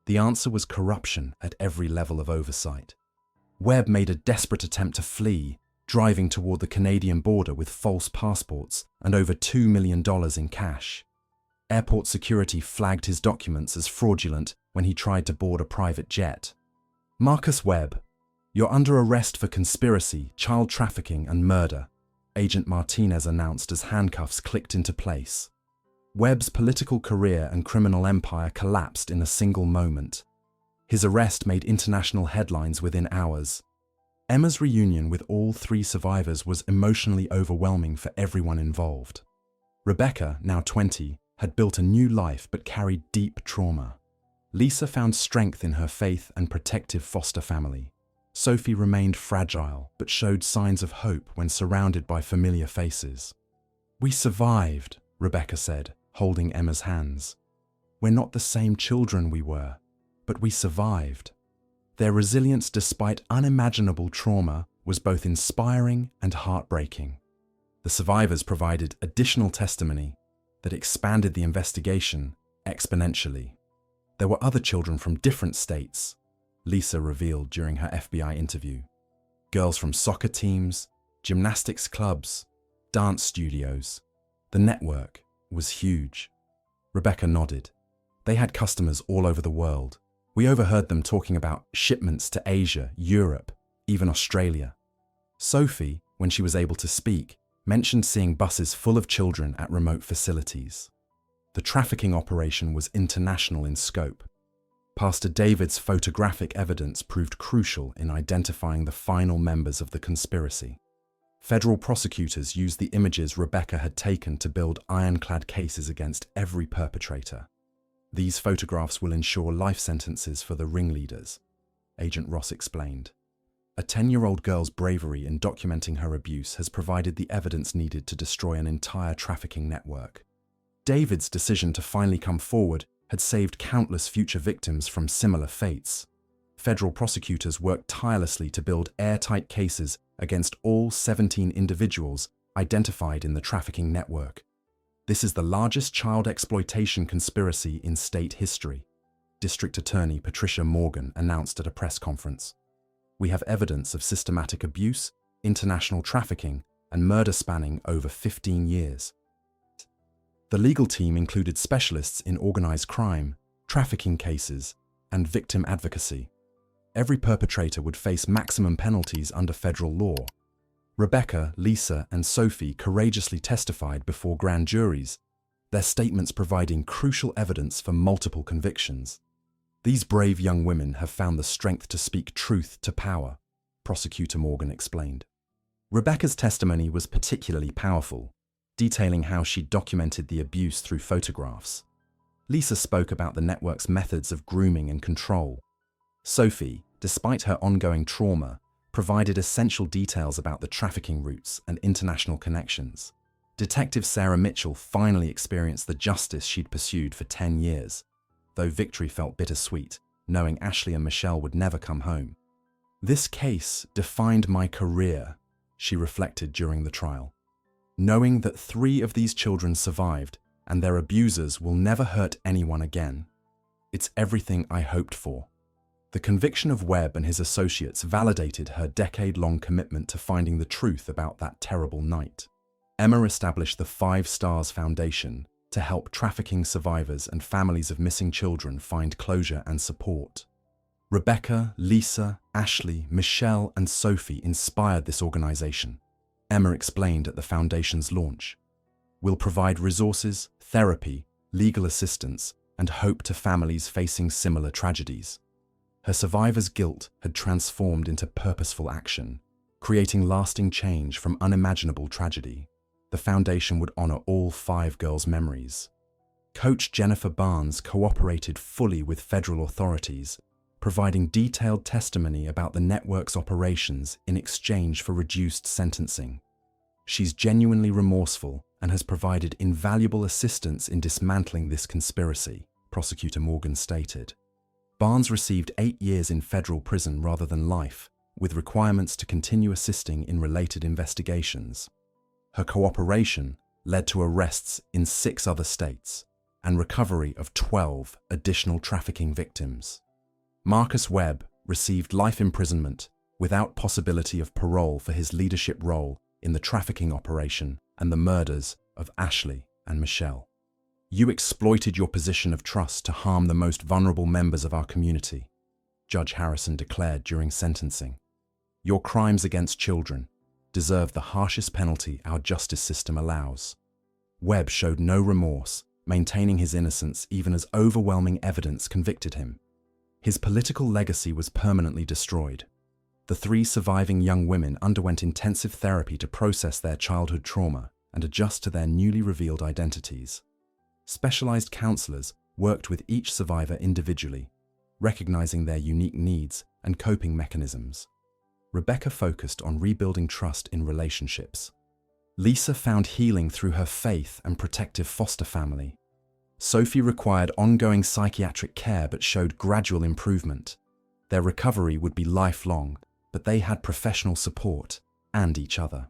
The answer was corruption at every level of oversight. Webb made a desperate attempt to flee, driving toward the Canadian border with false passports and over $2 million in cash. Airport security flagged his documents as fraudulent when he tried to board a private jet. "Marcus Webb, you're under arrest for conspiracy, child trafficking, and murder," Agent Martinez announced as handcuffs clicked into place. Webb's political career and criminal empire collapsed in a single moment. His arrest made international headlines within hours. Emma's reunion with all 3 survivors was emotionally overwhelming for everyone involved. Rebecca, now 20, had built a new life but carried deep trauma. Lisa found strength in her faith and protective foster family. Sophie remained fragile but showed signs of hope when surrounded by familiar faces. "We survived," Rebecca said, holding Emma's hands. "We're not the same children we were, but we survived." Their resilience despite unimaginable trauma was both inspiring and heartbreaking. The survivors provided additional testimony that expanded the investigation exponentially. There were other children from different states, Lisa revealed during her FBI interview. Girls from soccer teams, gymnastics clubs, dance studios. The network was huge. Rebecca nodded. They had customers all over the world. We overheard them talking about shipments to Asia, Europe, even Australia. Sophie, when she was able to speak, mentioned seeing buses full of children at remote facilities. The trafficking operation was international in scope. Pastor David's photographic evidence proved crucial in identifying the final members of the conspiracy. Federal prosecutors used the images Rebecca had taken to build ironclad cases against every perpetrator. "These photographs will ensure life sentences for the ringleaders," Agent Ross explained. A 10-year-old girl's bravery in documenting her abuse has provided the evidence needed to destroy an entire trafficking network. David's decision to finally come forward had saved countless future victims from similar fates. Federal prosecutors worked tirelessly to build airtight cases against all 17 individuals identified in the trafficking network. This is the largest child exploitation conspiracy in state history, District Attorney Patricia Morgan announced at a press conference. "We have evidence of systematic abuse, international trafficking, and murder spanning over 15 years. The legal team included specialists in organized crime, trafficking cases, and victim advocacy. Every perpetrator would face maximum penalties under federal law. Rebecca, Lisa, and Sophie courageously testified before grand juries, their statements providing crucial evidence for multiple convictions. These brave young women have found the strength to speak truth to power," Prosecutor Morgan explained. Rebecca's testimony was particularly powerful, detailing how she documented the abuse through photographs. Lisa spoke about the network's methods of grooming and control. Sophie, despite her ongoing trauma, provided essential details about the trafficking routes and international connections. Detective Sarah Mitchell finally experienced the justice she'd pursued for 10 years, though victory felt bittersweet, knowing Ashley and Michelle would never come home. "This case defined my career," she reflected during the trial. "Knowing that 3 of these children survived and their abusers will never hurt anyone again. It's everything I hoped for." The conviction of Webb and his associates validated her decade-long commitment to finding the truth about that terrible night. Emma established the 5 Stars Foundation to help trafficking survivors and families of missing children find closure and support. Rebecca, Lisa, Ashley, Michelle, and Sophie inspired this organization. Emma explained at the foundation's launch. "We'll provide resources, therapy, legal assistance, and hope to families facing similar tragedies." Her survivor's guilt had transformed into purposeful action, creating lasting change from unimaginable tragedy. The foundation would honor all 5 girls' memories. Coach Jennifer Barnes cooperated fully with federal authorities, providing detailed testimony about the network's operations in exchange for reduced sentencing. She's genuinely remorseful and has provided invaluable assistance in dismantling this conspiracy, Prosecutor Morgan stated. Barnes received 8 years in federal prison rather than life, with requirements to continue assisting in related investigations. Her cooperation led to arrests in 6 other states and recovery of 12 additional trafficking victims. Marcus Webb received life imprisonment without possibility of parole for his leadership role in the trafficking operation and the murders of Ashley and Michelle. "You exploited your position of trust to harm the most vulnerable members of our community," Judge Harrison declared during sentencing. "Your crimes against children deserve the harshest penalty our justice system allows." Webb showed no remorse, maintaining his innocence even as overwhelming evidence convicted him. His political legacy was permanently destroyed. The 3 surviving young women underwent intensive therapy to process their childhood trauma, and adjust to their newly revealed identities. Specialized counselors worked with each survivor individually, recognizing their unique needs and coping mechanisms. Rebecca focused on rebuilding trust in relationships. Lisa found healing through her faith and protective foster family. Sophie required ongoing psychiatric care but showed gradual improvement. Their recovery would be lifelong, but they had professional support and each other.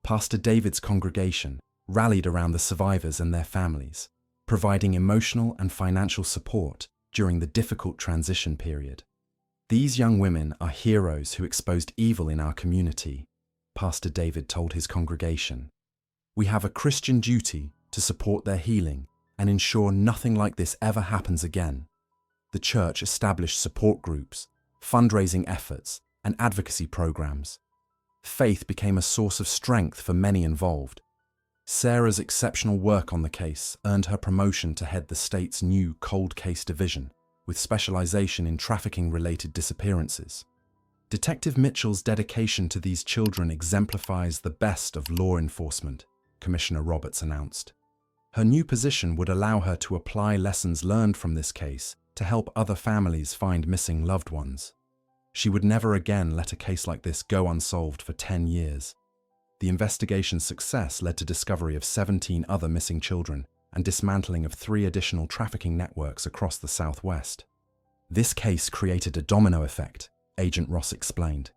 Pastor David's congregation rallied around the survivors and their families, providing emotional and financial support during the difficult transition period. These young women are heroes who exposed evil in our community, Pastor David told his congregation. We have a Christian duty to support their healing and ensure nothing like this ever happens again. The church established support groups, fundraising efforts, and advocacy programs. Faith became a source of strength for many involved. Sarah's exceptional work on the case earned her promotion to head the state's new cold case division, with specialization in trafficking-related disappearances. Detective Mitchell's dedication to these children exemplifies the best of law enforcement, Commissioner Roberts announced. Her new position would allow her to apply lessons learned from this case to help other families find missing loved ones. She would never again let a case like this go unsolved for 10 years. The investigation's success led to discovery of 17 other missing children and dismantling of 3 additional trafficking networks across the Southwest. This case created a domino effect, Agent Ross explained.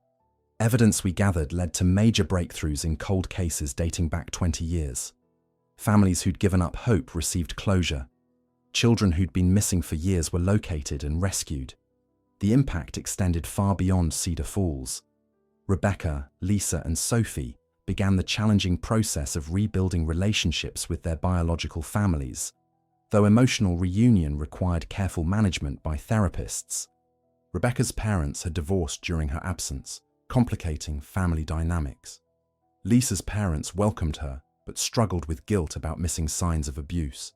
Evidence we gathered led to major breakthroughs in cold cases dating back 20 years. Families who'd given up hope received closure. Children who'd been missing for years were located and rescued. The impact extended far beyond Cedar Falls. Rebecca, Lisa, and Sophie began the challenging process of rebuilding relationships with their biological families, though emotional reunion required careful management by therapists. Rebecca's parents had divorced during her absence, complicating family dynamics. Lisa's parents welcomed her, but struggled with guilt about missing signs of abuse.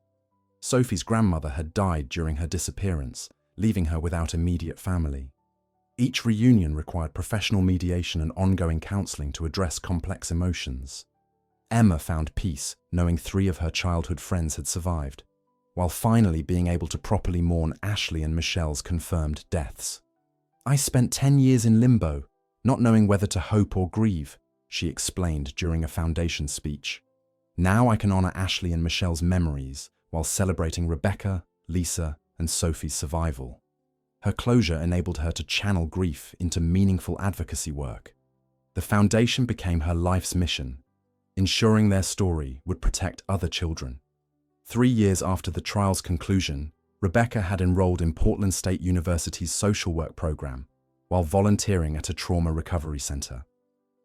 Sophie's grandmother had died during her disappearance, leaving her without immediate family. Each reunion required professional mediation and ongoing counseling to address complex emotions. Emma found peace knowing 3 of her childhood friends had survived, while finally being able to properly mourn Ashley and Michelle's confirmed deaths. I spent 10 years in limbo, not knowing whether to hope or grieve, she explained during a foundation speech. Now I can honor Ashley and Michelle's memories while celebrating Rebecca, Lisa, and Sophie's survival. Her closure enabled her to channel grief into meaningful advocacy work. The foundation became her life's mission, ensuring their story would protect other children. 3 years after the trial's conclusion, Rebecca had enrolled in Portland State University's social work program while volunteering at a trauma recovery center.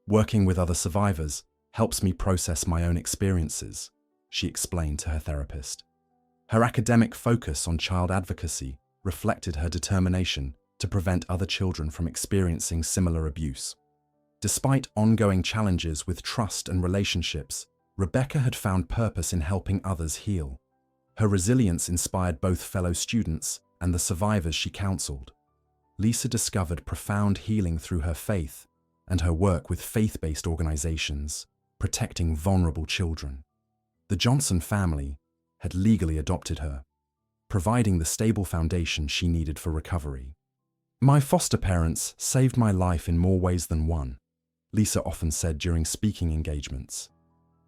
Working with other survivors helps me process my own experiences, she explained to her therapist. Her academic focus on child advocacy reflected her determination to prevent other children from experiencing similar abuse. Despite ongoing challenges with trust and relationships, Rebecca had found purpose in helping others heal. Her resilience inspired both fellow students and the survivors she counseled. Lisa discovered profound healing through her faith and her work with faith-based organizations, protecting vulnerable children. The Johnson family had legally adopted her, providing the stable foundation she needed for recovery. My foster parents saved my life in more ways than one, Lisa often said during speaking engagements.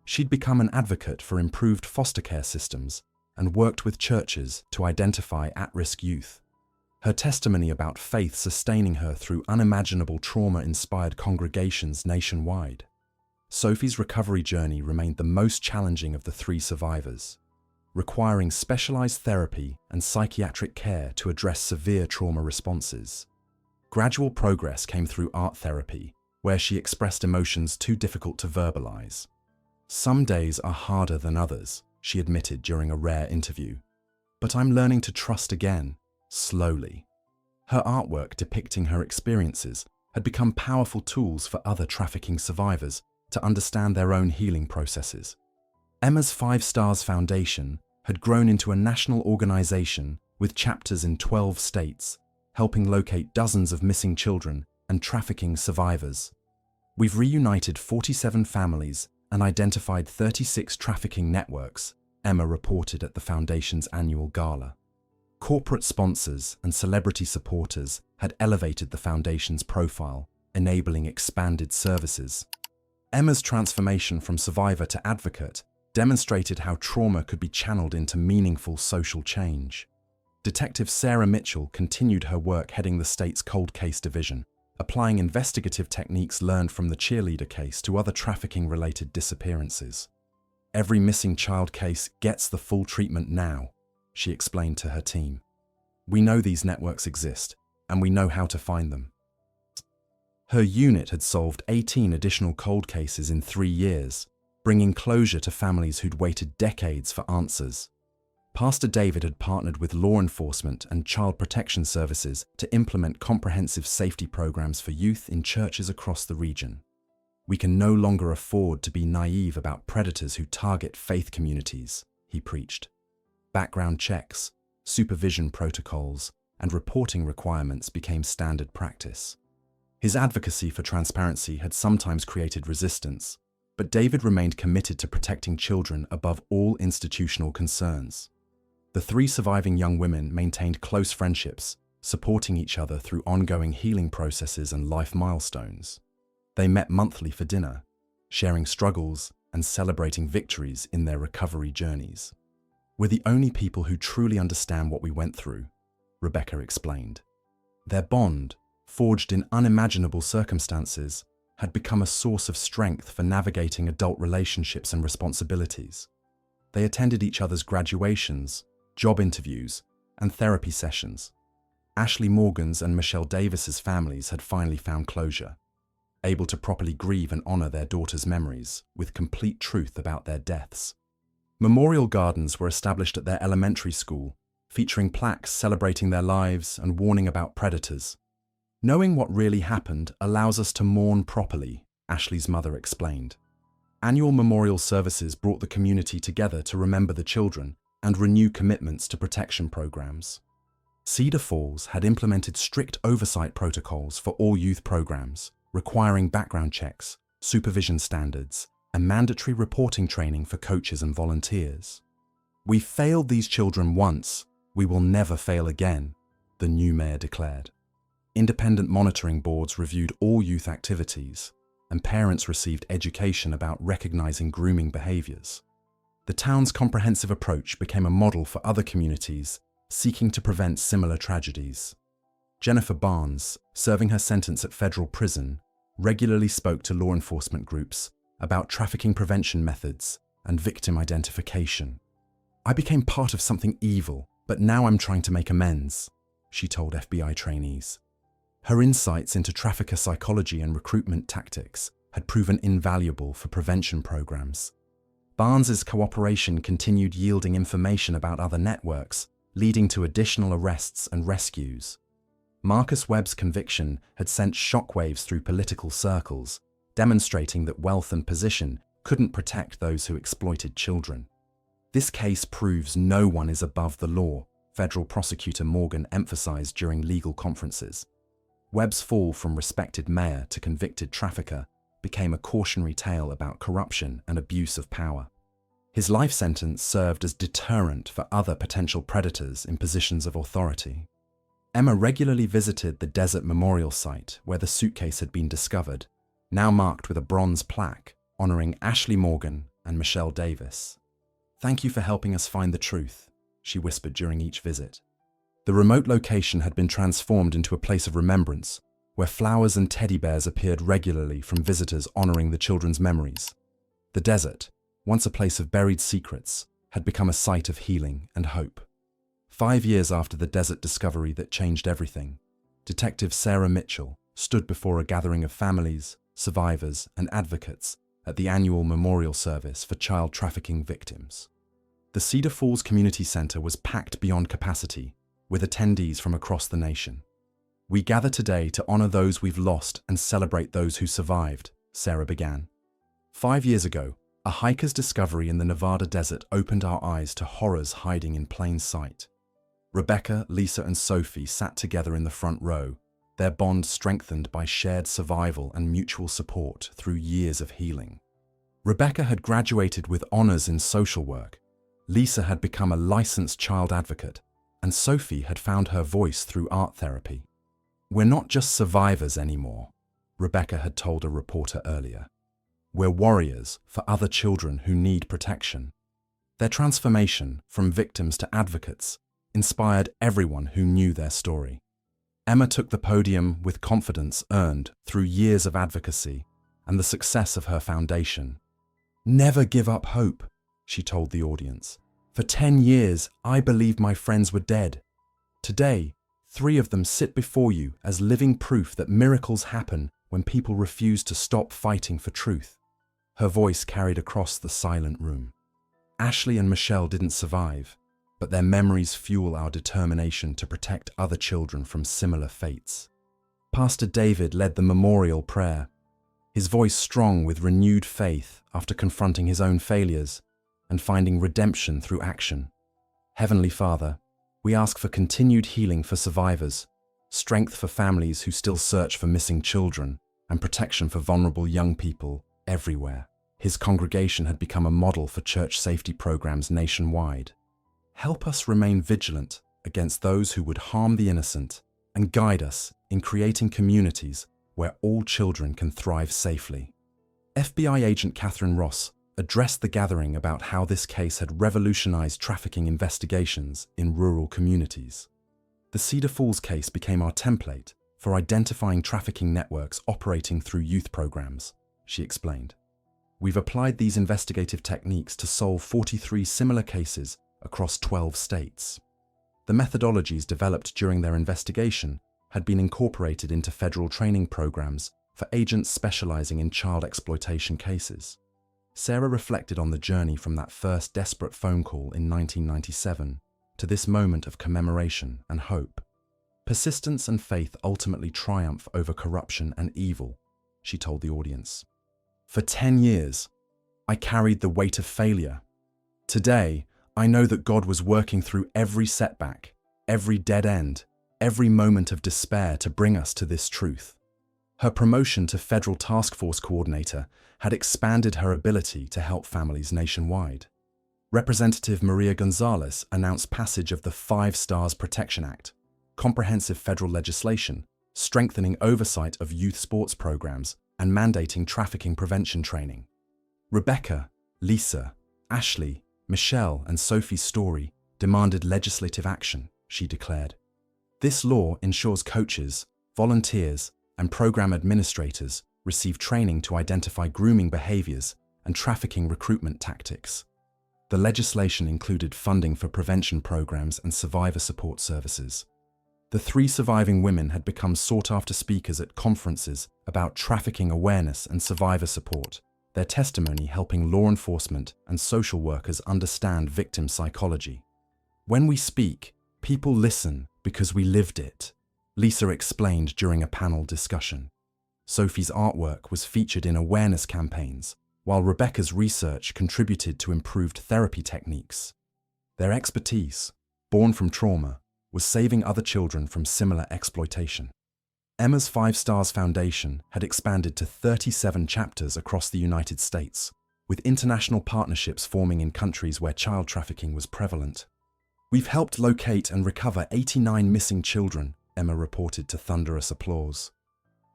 She'd become an advocate for improved foster care systems and worked with churches to identify at-risk youth. Her testimony about faith sustaining her through unimaginable trauma-inspired congregations nationwide. Sophie's recovery journey remained the most challenging of the 3 survivors, requiring specialized therapy and psychiatric care to address severe trauma responses. Gradual progress came through art therapy, where she expressed emotions too difficult to verbalize. Some days are harder than others, she admitted during a rare interview. But I'm learning to trust again, slowly. Her artwork depicting her experiences had become powerful tools for other trafficking survivors to understand their own healing processes. Emma's 5 Stars Foundation had grown into a national organization with chapters in 12 states, helping locate dozens of missing children and trafficking survivors. We've reunited 47 families and identified 36 trafficking networks, Emma reported at the Foundation's annual gala. Corporate sponsors and celebrity supporters had elevated the Foundation's profile, enabling expanded services. Emma's transformation from survivor to advocate demonstrated how trauma could be channeled into meaningful social change. Detective Sarah Mitchell continued her work heading the state's cold case division, applying investigative techniques learned from the Cheerleader case to other trafficking-related disappearances. "Every missing child case gets the full treatment now," she explained to her team. "We know these networks exist, and we know how to find them." Her unit had solved 18 additional cold cases in 3 years, bringing closure to families who'd waited decades for answers. Pastor David had partnered with law enforcement and child protection services to implement comprehensive safety programs for youth in churches across the region. "We can no longer afford to be naive about predators who target faith communities," he preached. Background checks, supervision protocols, and reporting requirements became standard practice. His advocacy for transparency had sometimes created resistance, but David remained committed to protecting children above all institutional concerns. The 3 surviving young women maintained close friendships, supporting each other through ongoing healing processes and life milestones. They met monthly for dinner, sharing struggles and celebrating victories in their recovery journeys. "We're the only people who truly understand what we went through," Rebecca explained. Their bond, forged in unimaginable circumstances, had become a source of strength for navigating adult relationships and responsibilities. They attended each other's graduations, job interviews, and therapy sessions. Ashley Morgan's and Michelle Davis's families had finally found closure, able to properly grieve and honor their daughter's memories with complete truth about their deaths. Memorial gardens were established at their elementary school, featuring plaques celebrating their lives and warning about predators. "Knowing what really happened allows us to mourn properly," Ashley's mother explained. Annual memorial services brought the community together to remember the children and renew commitments to protection programs. Cedar Falls had implemented strict oversight protocols for all youth programs, requiring background checks, supervision standards, and mandatory reporting training for coaches and volunteers. "We failed these children once, we will never fail again," the new mayor declared. Independent monitoring boards reviewed all youth activities, and parents received education about recognizing grooming behaviors. The town's comprehensive approach became a model for other communities seeking to prevent similar tragedies. Jennifer Barnes, serving her sentence at federal prison, regularly spoke to law enforcement groups about trafficking prevention methods and victim identification. "I became part of something evil, but now I'm trying to make amends," she told FBI trainees. Her insights into trafficker psychology and recruitment tactics had proven invaluable for prevention programs. Barnes's cooperation continued yielding information about other networks, leading to additional arrests and rescues. Marcus Webb's conviction had sent shockwaves through political circles, demonstrating that wealth and position couldn't protect those who exploited children. "This case proves no one is above the law," federal prosecutor Morgan emphasized during legal conferences. Webb's fall from respected mayor to convicted trafficker became a cautionary tale about corruption and abuse of power. His life sentence served as deterrent for other potential predators in positions of authority. Emma regularly visited the Desert Memorial Site where the suitcase had been discovered, now marked with a bronze plaque honoring Ashley Morgan and Michelle Davis. "Thank you for helping us find the truth," she whispered during each visit. The remote location had been transformed into a place of remembrance, where flowers and teddy bears appeared regularly from visitors honoring the children's memories. The desert, once a place of buried secrets, had become a site of healing and hope. 5 years after the desert discovery that changed everything, Detective Sarah Mitchell stood before a gathering of families, survivors, and advocates at the annual memorial service for child trafficking victims. The Cedar Falls Community Center was packed beyond capacity, with attendees from across the nation. "We gather today to honor those we've lost and celebrate those who survived," Sarah began. 5 years ago, a hiker's discovery in the Nevada desert opened our eyes to horrors hiding in plain sight. Rebecca, Lisa, and Sophie sat together in the front row, their bond strengthened by shared survival and mutual support through years of healing. Rebecca had graduated with honors in social work. Lisa had become a licensed child advocate, and Sophie had found her voice through art therapy. "We're not just survivors anymore," Rebecca had told a reporter earlier. "We're warriors for other children who need protection." Their transformation from victims to advocates inspired everyone who knew their story. Emma took the podium with confidence earned through years of advocacy and the success of her foundation. "Never give up hope," she told the audience. "For 10 years, I believed my friends were dead. Today, 3 of them sit before you as living proof that miracles happen when people refuse to stop fighting for truth." Her voice carried across the silent room. Ashley and Michelle didn't survive, but their memories fuel our determination to protect other children from similar fates. Pastor David led the memorial prayer, his voice strong with renewed faith after confronting his own failures and finding redemption through action. "Heavenly Father, we ask for continued healing for survivors, strength for families who still search for missing children, and protection for vulnerable young people everywhere." His congregation had become a model for church safety programs nationwide. "Help us remain vigilant against those who would harm the innocent and guide us in creating communities where all children can thrive safely." FBI agent Catherine Ross addressed the gathering about how this case had revolutionized trafficking investigations in rural communities. "The Cedar Falls case became our template for identifying trafficking networks operating through youth programs," she explained. "We've applied these investigative techniques to solve 43 similar cases across 12 states. The methodologies developed during their investigation had been incorporated into federal training programs for agents specializing in child exploitation cases." Sarah reflected on the journey from that first desperate phone call in 1997 to this moment of commemoration and hope. "Persistence and faith ultimately triumph over corruption and evil," she told the audience. "For 10 years, I carried the weight of failure. Today, I know that God was working through every setback, every dead end, every moment of despair to bring us to this truth." Her promotion to Federal Task Force Coordinator had expanded her ability to help families nationwide. Representative Maria Gonzalez announced passage of the 5 Stars Protection Act, comprehensive federal legislation, strengthening oversight of youth sports programs and mandating trafficking prevention training. Rebecca, Lisa, Ashley, Michelle, and Sophie's story demanded legislative action, she declared. "This law ensures coaches, volunteers, and program administrators receive training to identify grooming behaviors and trafficking recruitment tactics." The legislation included funding for prevention programs and survivor support services. The 3 surviving women had become sought-after speakers at conferences about trafficking awareness and survivor support, their testimony helping law enforcement and social workers understand victim psychology. "When we speak, people listen because we lived it," Lisa explained during a panel discussion. Sophie's artwork was featured in awareness campaigns, while Rebecca's research contributed to improved therapy techniques. Their expertise, born from trauma, was saving other children from similar exploitation. Emma's 5 Stars Foundation had expanded to 37 chapters across the United States, with international partnerships forming in countries where child trafficking was prevalent. "We've helped locate and recover 89 missing children," Emma reported to thunderous applause.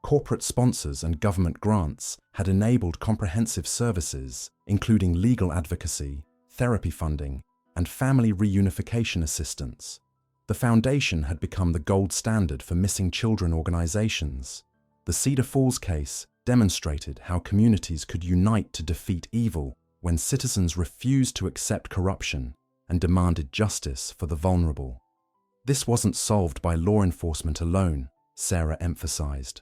Corporate sponsors and government grants had enabled comprehensive services, including legal advocacy, therapy funding, and family reunification assistance. The foundation had become the gold standard for missing children organizations. The Cedar Falls case demonstrated how communities could unite to defeat evil when citizens refused to accept corruption and demanded justice for the vulnerable. "This wasn't solved by law enforcement alone," Sarah emphasized.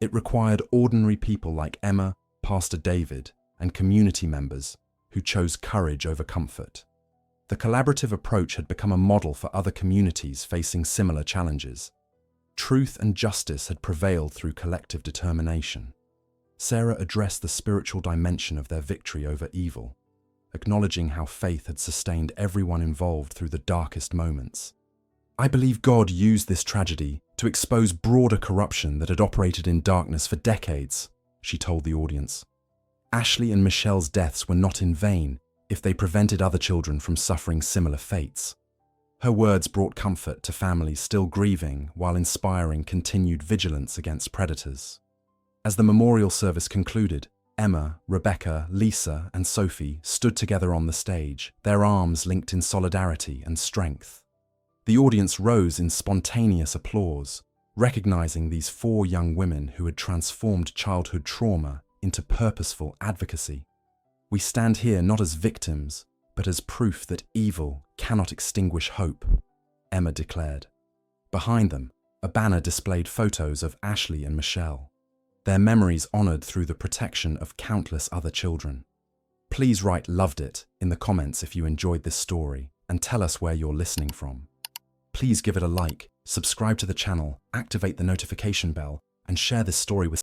"It required ordinary people like Emma, Pastor David, and community members who chose courage over comfort." The collaborative approach had become a model for other communities facing similar challenges. Truth and justice had prevailed through collective determination. Sarah addressed the spiritual dimension of their victory over evil, acknowledging how faith had sustained everyone involved through the darkest moments. "I believe God used this tragedy to expose broader corruption that had operated in darkness for decades," she told the audience. Ashley and Michelle's deaths were not in vain if they prevented other children from suffering similar fates. Her words brought comfort to families still grieving while inspiring continued vigilance against predators. As the memorial service concluded, Emma, Rebecca, Lisa, and Sophie stood together on the stage, their arms linked in solidarity and strength. The audience rose in spontaneous applause, recognizing these 4 young women who had transformed childhood trauma into purposeful advocacy. We stand here not as victims, but as proof that evil cannot extinguish hope, Emma declared. Behind them, a banner displayed photos of Ashley and Michelle, their memories honored through the protection of countless other children. Please write "loved it" in the comments if you enjoyed this story and tell us where you're listening from. Please give it a like, subscribe to the channel, activate the notification bell, and share this story with